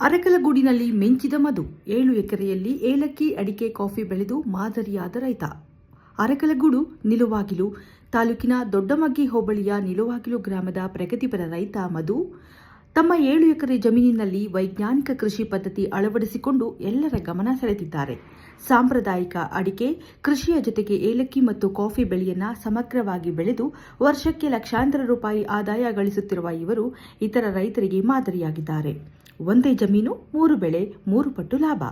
ಅರಕಲಗೂಡಿನಲ್ಲಿ ಮಿಂಚಿದ ಮಧು. 7 ಎಕರೆಯಲ್ಲಿ ಏಲಕ್ಕಿ, ಅಡಿಕೆ, ಕಾಫಿ ಬೆಳೆದು ಮಾದರಿಯಾದ ರೈತ. ಅರಕಲಗೂಡು ನಿಲುವಾಗಿಲು ತಾಲೂಕಿನ ದೊಡ್ಡಮಗ್ಗಿ ಹೋಬಳಿಯ ನಿಲುವಾಗಿಲು ಗ್ರಾಮದ ಪ್ರಗತಿಪರ ರೈತ ಮಧು ತಮ್ಮ 7 ಎಕರೆ ಜಮೀನಿನಲ್ಲಿ ವೈಜ್ಞಾನಿಕ ಕೃಷಿ ಪದ್ಧತಿ ಅಳವಡಿಸಿಕೊಂಡು ಎಲ್ಲರ ಗಮನ ಸೆಳೆದಿದ್ದಾರೆ. ಸಾಂಪ್ರದಾಯಿಕ ಅಡಿಕೆ ಕೃಷಿಯ ಜೊತೆಗೆ ಏಲಕ್ಕಿ ಮತ್ತು ಕಾಫಿ ಬೆಳೆಯನ್ನ ಸಮಗ್ರವಾಗಿ ಬೆಳೆದು ವರ್ಷಕ್ಕೆ ಲಕ್ಷಾಂತರ ರೂಪಾಯಿ ಆದಾಯ ಗಳಿಸುತ್ತಿರುವ ಇವರು ಇತರ ರೈತರಿಗೆ ಮಾದರಿಯಾಗಿದ್ದಾರೆ. ಒಂದೇ ಜಮೀನು 3 ಬೆಳೆ 3 ಪಟ್ಟು ಲಾಭ.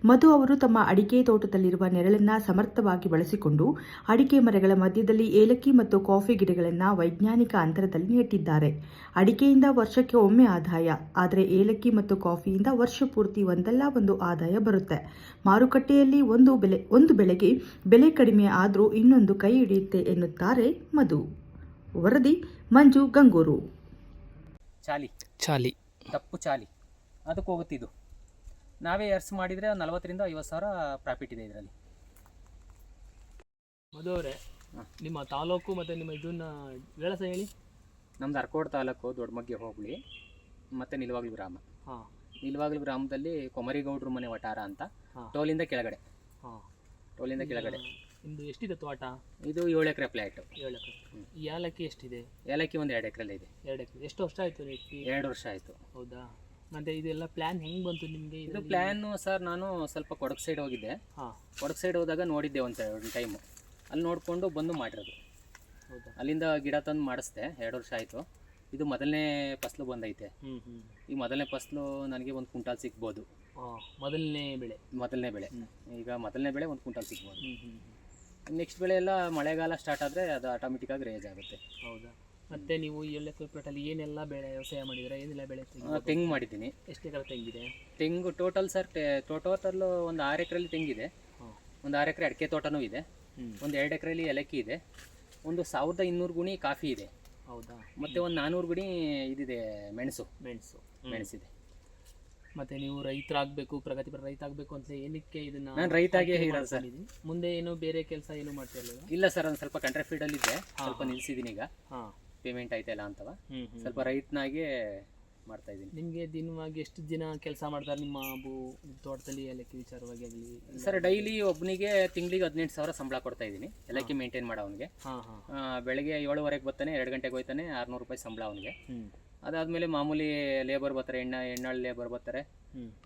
ಮಧು ಅವರು ತಮ್ಮ ಅಡಿಕೆ ತೋಟದಲ್ಲಿರುವ ನೆರಳನ್ನ ಸಮರ್ಥವಾಗಿ ಬಳಸಿಕೊಂಡು ಅಡಿಕೆ ಮರಗಳ ಮಧ್ಯದಲ್ಲಿ ಏಲಕ್ಕಿ ಮತ್ತು ಕಾಫಿ ಗಿಡಗಳನ್ನು ವೈಜ್ಞಾನಿಕ ಅಂತರದಲ್ಲಿ ನೆಟ್ಟಿದ್ದಾರೆ. ಅಡಿಕೆಯಿಂದ ವರ್ಷಕ್ಕೆ ಒಮ್ಮೆ ಆದಾಯ, ಆದರೆ ಏಲಕ್ಕಿ ಮತ್ತು ಕಾಫಿಯಿಂದ ವರ್ಷ ಪೂರ್ತಿ ಒಂದಲ್ಲ ಒಂದು ಆದಾಯ ಬರುತ್ತೆ. ಮಾರುಕಟ್ಟೆಯಲ್ಲಿ ಒಂದು ಬೆಳೆಗೆ ಬೆಲೆ ಕಡಿಮೆ ಆದರೂ ಇನ್ನೊಂದು ಕೈ ಹಿಡಿಯುತ್ತೆ ಎನ್ನುತ್ತಾರೆ ಮಧು. ವರದಿ ಮಂಜು ಗಂಗೂರು. ಚಾಲಿ ದಪ್ಪು ಚಾಲಿ ಅದಕ್ಕೆ ಹೋಗುತ್ತಿದ್ದು ನಾವೇ ಎರ್ಸ್ ಮಾಡಿದರೆ 40,000 50,000 ಪ್ರಾಫಿಟ್ ಇದೆ ಇದರಲ್ಲಿ. ಮಧು ಅವರೇ, ನಿಮ್ಮ ತಾಲೂಕು ಮತ್ತು ನಿಮ್ಮ ಇದನ್ನ ವಿಳಾಸ ಹೇಳಿ. ನಮ್ದು ಅರಕೋಡ್ ತಾಲೂಕು ದೊಡ್ಡಮಗ್ಗೆ ಹೋಬಳಿ ಮತ್ತು ನಿಲುವಾಗ್ಲು ಗ್ರಾಮ. ನಿಲುವಾಗ್ಲು ಗ್ರಾಮದಲ್ಲಿ ಕೊಮರಿಗೌಡ್ರ ಮನೆ ವಟಾರ ಅಂತ. ಟೋಲಿಂದ ಕೆಳಗಡೆ. ನಿಮ್ಮದು ಎಷ್ಟಿದೆ ತೋಟ? ಇದು 7 ಎಕರೆ ಫ್ಲ್ಯಾಟು. 7 ಎಕರೆ. ಏಲಕ್ಕಿ ಎಷ್ಟಿದೆ? ಏಲಕ್ಕಿ ಒಂದು 2 ಎಕರೆಲ್ಲ ಇದೆ. 2 ಎಕರೆ. ಎಷ್ಟು ವರ್ಷ ಆಯಿತು ನೆಟ್ಟಿ? 2 ವರ್ಷ ಆಯಿತು. ಹೌದಾ? ಮತ್ತು ಇದೆಲ್ಲ ಪ್ಲ್ಯಾನ್ ಹೆಂಗೆ ಬಂತು ನಿಮಗೆ? ಇದು ಪ್ಲ್ಯಾನು ಸರ್, ನಾನು ಸ್ವಲ್ಪ ಕೊಡಗು ಸೈಡ್ ಹೋಗಿದ್ದೆ. ಕೊಡಗು ಸೈಡ್ ಹೋದಾಗ ನೋಡಿದ್ದೆ ಒಂದು ಟೈಮು. ಅಲ್ಲಿ ನೋಡಿಕೊಂಡು ಬಂದು ಮಾಡಿರೋದು. ಹೌದಾ? ಅಲ್ಲಿಂದ ಗಿಡ ತಂದು ಮಾಡಿಸ್ದೆ. 2 ವರ್ಷ ಆಯಿತು. ಇದು ಮೊದಲನೇ ಫಸಲು ಬಂದೈತೆ. ಈ ಮೊದಲನೇ ಫಸಲು ನನಗೆ 1 ಕ್ವಿಂಟಾಲ್ ಸಿಗ್ಬೋದು. ಮೊದಲನೇ ಬೆಳೆ. ಈಗ ಮೊದಲನೇ ಬೆಳೆ 1 ಕ್ವಿಂಟಾಲ್ ಸಿಗ್ಬೋದು. ನೆಕ್ಸ್ಟ್ ಬೆಳೆ ಎಲ್ಲ ಮಳೆಗಾಲ ಸ್ಟಾರ್ಟ್ ಆದರೆ ಅದು ಆಟೋಮೆಟಿಕ್ಕಾಗಿ ರೇಜ್ ಆಗುತ್ತೆ. ಹೌದಾ? ಮತ್ತು ನೀವು ಈ 7 ಎಕರೆ ಪ್ಲಾಟಲ್ಲಿ ಏನೆಲ್ಲ ಬೆಳೆ ವ್ಯವಸಾಯ ಮಾಡಿದರೆ? ಏನೆಲ್ಲ ಬೆಳೆ? ತೆಂಗು ಮಾಡಿದ್ದೀನಿ. ಎಷ್ಟು ಎಕರೆ ತೆಂಗಿದೆ? ತೆಂಗು ಟೋಟಲ್ ಸರ್, ಟೋಟಲ್ ಒಂದು 6 ಎಕರೆಯಲ್ಲಿ ತೆಂಗಿದೆ. ಒಂದು 6 ಎಕರೆ ಅಡಿಕೆ ತೋಟನೂ ಇದೆ. ಒಂದು 2 ಎಕರೆಯಲ್ಲಿ ಏಲಕ್ಕಿ ಇದೆ. ಒಂದು 1200 ಗುಣಿ ಕಾಫಿ ಇದೆ. ಹೌದಾ? ಮತ್ತು ಒಂದು 400 ಗುಣಿ ಇದಿದೆ ಮೆಣಸಿದೆ. ಮತ್ತು ನೀವು ರೈತರಾಗಬೇಕು, ಪ್ರಗತಿಪರ ರೈತ ಆಗಬೇಕು ಅಂತ ಏನಕ್ಕೆ ಇದನ್ನು? ನಾನು ರೈತಾಗೆ ಇರೋದು ಸರ್. ಮುಂದೆ ಏನು ಬೇರೆ ಕೆಲಸ ಏನು ಮಾಡ್ತಿರಲಿಲ್ಲ? ಇಲ್ಲ ಸರ್, ಒಂದು ಸ್ವಲ್ಪ ಕಾಂಟ್ರಾಕ್ಟ್ ಫೀಲ್ಡಲ್ಲಿದ್ದೆ. ಸ್ವಲ್ಪ ನಿಲ್ಲಿಸಿದ್ದೀನಿ ಈಗ. ಪೇಮೆಂಟ್ ಆಯ್ತಲ್ಲ ಅಂತವ ಸ್ವಲ್ಪ ರೈತನಾಗೆ ಮಾಡ್ತಾ ಇದ್ದೀನಿ. ನಿಮಗೆ ದಿನವಾಗಿ ಎಷ್ಟು ದಿನ ಕೆಲಸ ಮಾಡ್ತಾರೆ ನಿಮ್ಮ ತೋಟದಲ್ಲಿ ಏಲಕ್ಕಿ ವಿಚಾರವಾಗಿ ಆಗಲಿ? ಸರ್, ಡೈಲಿ ಒಬ್ಬನಿಗೆ ತಿಂಗಳಿಗೆ 18,000 ಸಂಬಳ ಕೊಡ್ತಾ ಇದ್ದೀನಿ ಏಲಕ್ಕಿ ಮೇಂಟೈನ್ ಮಾಡೋವನಿಗೆ. ಬೆಳಗ್ಗೆ 7:30 ಬರ್ತಾನೆ, 2 ಗಂಟೆಗೆ ಹೋಗ್ತಾನೆ, 600 ರೂಪಾಯಿ ಸಂಬಳ ಅವನಿಗೆ. ಅದಾದಮೇಲೆ ಮಾಮೂಲಿ ಲೇಬರ್ ಬರ್ತಾರೆ, ಹೆಣ್ಣಾಳು ಲೇಬರ್ ಬರ್ತಾರೆ.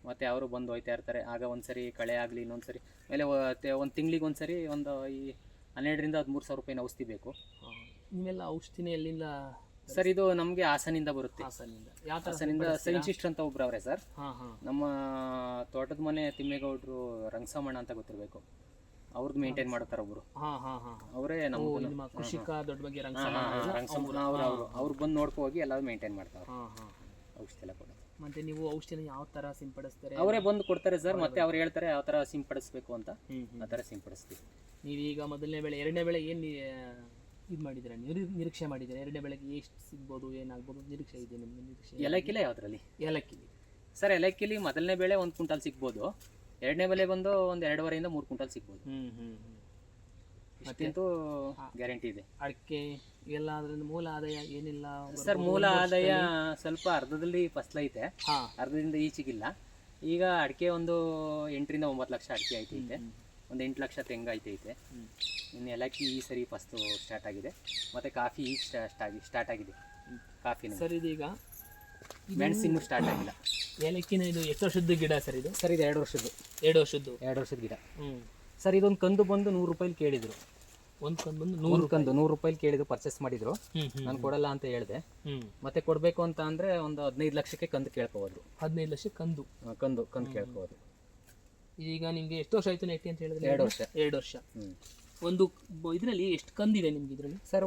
ಮತ್ತೆ ಅವರು ಬಂದು ಹೋಯ್ತಾ ಇರ್ತಾರೆ. ಆಗ ಒಂದ್ಸರಿ ಕಳೆ ಆಗಲಿ, ಇನ್ನೊಂದ್ಸರಿ ಮೇಲೆ ಒಂದು ತಿಂಗಳಿಗೆ ಒಂದ್ಸರಿ ಒಂದು 12,000 to 13,000 ರೂಪಾಯಿನ ಔಷಧಿ ಬೇಕು. ನೀವೆಲ್ಲ ಔಷಧಿನ ಎಲ್ಲಿಂದ ಸರ್? ಇದು ನಮಗೆ ಹಾಸನಿಂದ ಬರುತ್ತೆ. ಹಾಸನಿಂದ ಸೈಂಟಿಸ್ಟ್ ಅಂತ ಒಬ್ರು ಅವರೇ ಸರ್. ನಮ್ಮ ತೋಟದ ಮನೆ ತಿಮ್ಮೇಗೌಡರು ರಂಗಸಮಣ್ಣ ಅಂತ ಗೊತ್ತಿರಬೇಕು. ಅವ್ರದ್ದು ಮೇಂಟೈನ್ ಮಾಡ್ತಾರೆ ಒಬ್ರು. ಅವರೇ ನಮ್ಮ ಕೃಷಿಕ ದೊಡ್ಡ ಬಗ್ಗೆ ರಂಗಸಮಣ್ಣ ಅವ್ರು ಬಂದು ನೋಡ್ಕೊ ಹೋಗಿ ಎಲ್ಲ ಮೇಂಟೈನ್ ಮಾಡ್ತಾರೆ. ಔಷಧಿ ಎಲ್ಲ ಕೊಡೋದು. ಮತ್ತೆ ನೀವು ಔಷಧಿನ ಯಾವ ತರ ಸಿಂಪಡಿಸ್ತಾರೆ? ಅವರೇ ಬಂದು ಕೊಡ್ತಾರೆ ಸರ್. ಮತ್ತೆ ಅವ್ರು ಹೇಳ್ತಾರೆ ಯಾವ ತರ ಸಿಂಪಡಿಸ್ಬೇಕು ಅಂತ. ಆ ತರ ಸಿಂಪಡಿಸ್ತೀವಿ. ನೀವೀಗ ಮೊದಲನೇ ಬೆಳೆ, 2ನೇ ಬೆಳೆ ಏನು ಇದು ಮಾಡಿದ್ರೆ ನಿರೀಕ್ಷೆ ಮಾಡಿದ್ರೆ? 2ನೇ ಬೆಳೆಗೆ ಎಷ್ಟು ಸಿಗ್ಬೋದು, ಏನಾಗ್ಬೋದು ನಿರೀಕ್ಷೆ ಇದೆ ನಿಮ್ಗೆ? ನಿರೀಕ್ಷೆ ಏಲಕ್ಕಿಲ್ಲ ಯಾವ್ದ್ರಲ್ಲಿ? ಏಲಕ್ಕಿಲಿ ಸರ್, ಏಲಕ್ಕಿಲಿ ಮೊದಲನೇ ಬೆಳೆ 1 ಕ್ವಿಂಟಾಲ್ ಸಿಗ್ಬೋದು. 2ನೇ ಬೆಳೆ ಬಂದು ಒಂದು 2.5 to 3 ಕ್ವಿಂಟಾಲ್ ಸಿಗ್ಬೋದು. ಮತ್ತಂತೂ ಗ್ಯಾರಂಟಿ ಇದೆ. ಅಡಿಕೆ ಎಲ್ಲ ಅದರಿಂದ ಮೂಲ ಆದಾಯ ಏನಿಲ್ಲ ಸರ್? ಮೂಲ ಆದಾಯ ಸ್ವಲ್ಪ ಅರ್ಧದಲ್ಲಿ ಫಸಲೈತೆ, ಅರ್ಧದಿಂದ ಈಚೆಗಿಲ್ಲ. ಈಗ ಅಡಿಕೆ ಒಂದು 8 to 9 ಲಕ್ಷ ಅಡಿಕೆ ಐತೈತೆ. ಒಂದು 8 ಲಕ್ಷ ತೆಂಗು ಐತೈತೆ. ಇನ್ನು ಏಲಕ್ಕಿ ಈ ಸರಿ ಫಸ್ಟು ಸ್ಟಾರ್ಟ್ ಆಗಿದೆ. ಮತ್ತು ಕಾಫಿ ಈಗ ಸ್ಟಾರ್ಟ್ ಆಗಿದೆ. ಕಾಫಿನ ಸರ್ ಇದೀಗ ಮೆಣಸು ಇನ್ನೂ ಸ್ಟಾರ್ಟ್ ಆಗಿಲ್ಲ. ಏಲಕ್ಕಿನ ಇದು ಎಷ್ಟು ವರ್ಷದ ಗಿಡ ಸರ್ ಇದು? ಸರ್, ಇದು 2 ವರ್ಷದ್ದು. 2 ವರ್ಷದ ಗಿಡ. ಸರ್, ಇದೊಂದು ಕಂದು ಬಂದು 100 ರೂಪಾಯಿ ಕೇಳಿದ್ರು. ಒಂದು ಕಂದು ಬಂದು 100 ರೂಪಾಯಿ ಕೇಳಿದ್ರು, ಪರ್ಚೇಸ್ ಮಾಡಿದ್ರು. ನಾನು ಕೊಡಲ್ಲ ಅಂತ ಹೇಳಿದೆ. ಮತ್ತೆ ಕೊಡಬೇಕು ಅಂತ ಅಂದರೆ ಒಂದು 15 ಲಕ್ಷಕ್ಕೆ ಕಂದು ಕೇಳ್ಕೋಬೋದು. 15 ಲಕ್ಷ ಕಂದು ಕೇಳ್ಕೋಬೋದು. ಈಗ ನಿಮಗೆ ಎಷ್ಟು ವರ್ಷ ಆಯ್ತು ನೆಟ್ಟಿ ಅಂತ ಹೇಳಿದ್ರೆ? 2 ವರ್ಷ. 2 ವರ್ಷ. ಒಂದು ಇದರಲ್ಲಿ ಎಷ್ಟು ಕಂದಿದೆ ನಿಮ್ಗೆ ಇದರಲ್ಲಿ? ಸರ್,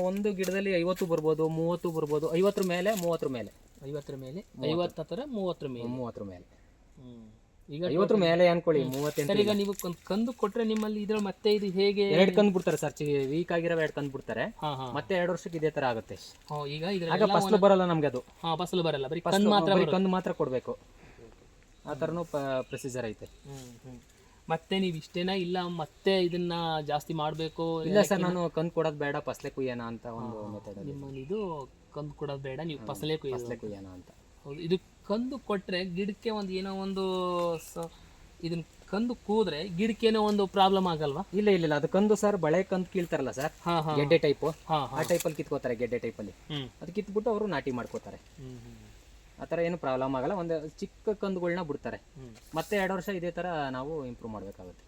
ಒಂದು ಗಿಡದಲ್ಲಿ 50 ಬರ್ಬೋದು, 30 ಬರ್ಬೋದು. 50 ಮೇಲೆ 30 ಮೇಲೆ 50 ಮೇಲೆ 50 ಥರ 30 ಮೇಲೆ 30 ಮೇಲೆ. ಈಗ 50 ಮೇಲೆ ಅನ್ಕೊಳ್ಳಿ. 30. ಈಗ ನೀವು ಕಂದು ಕೊಟ್ರೆ ನಿಮ್ಮಲ್ಲಿ ಇದ್ರ ಮತ್ತೆ ಇದು ಹೇಗೆ? 2 ಕಂದು ಬಿಡ್ತಾರೆ ಸರ್. ವೀಕ್ ಆಗಿರೋ 2 ಕಂದು ಬಿಡ್ತಾರೆ. ಮತ್ತೆ 2 ವರ್ಷಕ್ಕೆ ಇದೇ ತರ ಆಗುತ್ತೆ. ಈಗ ಫಸಲು ಬರಲ್ಲ ನಮ್ಗೆ. ಅದು ಫಸಲು ಬರಲ್ಲ, ಬರೀ ಕಂದು ಮಾತ್ರ ಕೊಡಬೇಕು. ಆ ಥರನೂ ಪ್ರೊಸೀಜರ್ ಐತೆ. ಮತ್ತೆ ನೀವು ಇಷ್ಟೇನಾ, ಇಲ್ಲ ಮತ್ತೆ ಇದನ್ನ ಜಾಸ್ತಿ ಮಾಡಬೇಕು? ಇಲ್ಲ ಸರ್, ನಾನು ಕಂದು ಕೊಡೋದು ಬೇಡ, ಫಸಲೆ ಕುಯ್ಯೋಣ ಅಂತ ಒಂದು ಮೆಥಡ್. ನಿಮ್ಮಲ್ಲಿ ಇದು ಕಂದು ಕೊಡೋದು ಬೇಡ, ನೀವು ಫಸಲೆ ಕುಯ್ಯೋಣ ಅಂತ. ಹೌದು, ಇದು ಕಂದು ಕೊಟ್ರೆ ಗಿಡಕ್ಕೆ ಒಂದು ಏನೋ ಒಂದು ಇದನ್ನ ಕಂದು ಕೂದ್ರೆ ಗಿಡಕ್ಕೆ ಏನೋ ಒಂದು ಪ್ರಾಬ್ಲಮ್ ಆಗಲ್ವಾ? ಇಲ್ಲ ಇಲ್ಲ ಇಲ್ಲ, ಅದು ಕಂದು ಸರ್ ಬಳೆ ಕಂದು ಕೀಳ್ತಾರಲ್ಲ ಸರ್, ಹಾ ಹಾ ಗೆಡ್ಡೆ ಟೈಪು, ಹಾ ಆ ಟೈಪಲ್ಲಿ ಕಿತ್ಕೋತಾರೆ, ಗೆಡ್ಡೆ ಟೈಪಲ್ಲಿ. ಹ್ಮ್ ಅದು ಕಿತ್ಬಿಟ್ಟು ಅವರು ನಾಟಿ ಮಾಡ್ಕೋತಾರೆ. ಆ ಥರ ಏನು ಪ್ರಾಬ್ಲಮ್ ಆಗಲ್ಲ. ಒಂದು ಚಿಕ್ಕ ಕಂದುಗಳನ್ನ ಬಿಡ್ತಾರೆ. ಮತ್ತೆ 2 ವರ್ಷ ಇದೇ ಥರ ನಾವು ಇಂಪ್ರೂವ್ ಮಾಡಬೇಕಾಗುತ್ತೆ.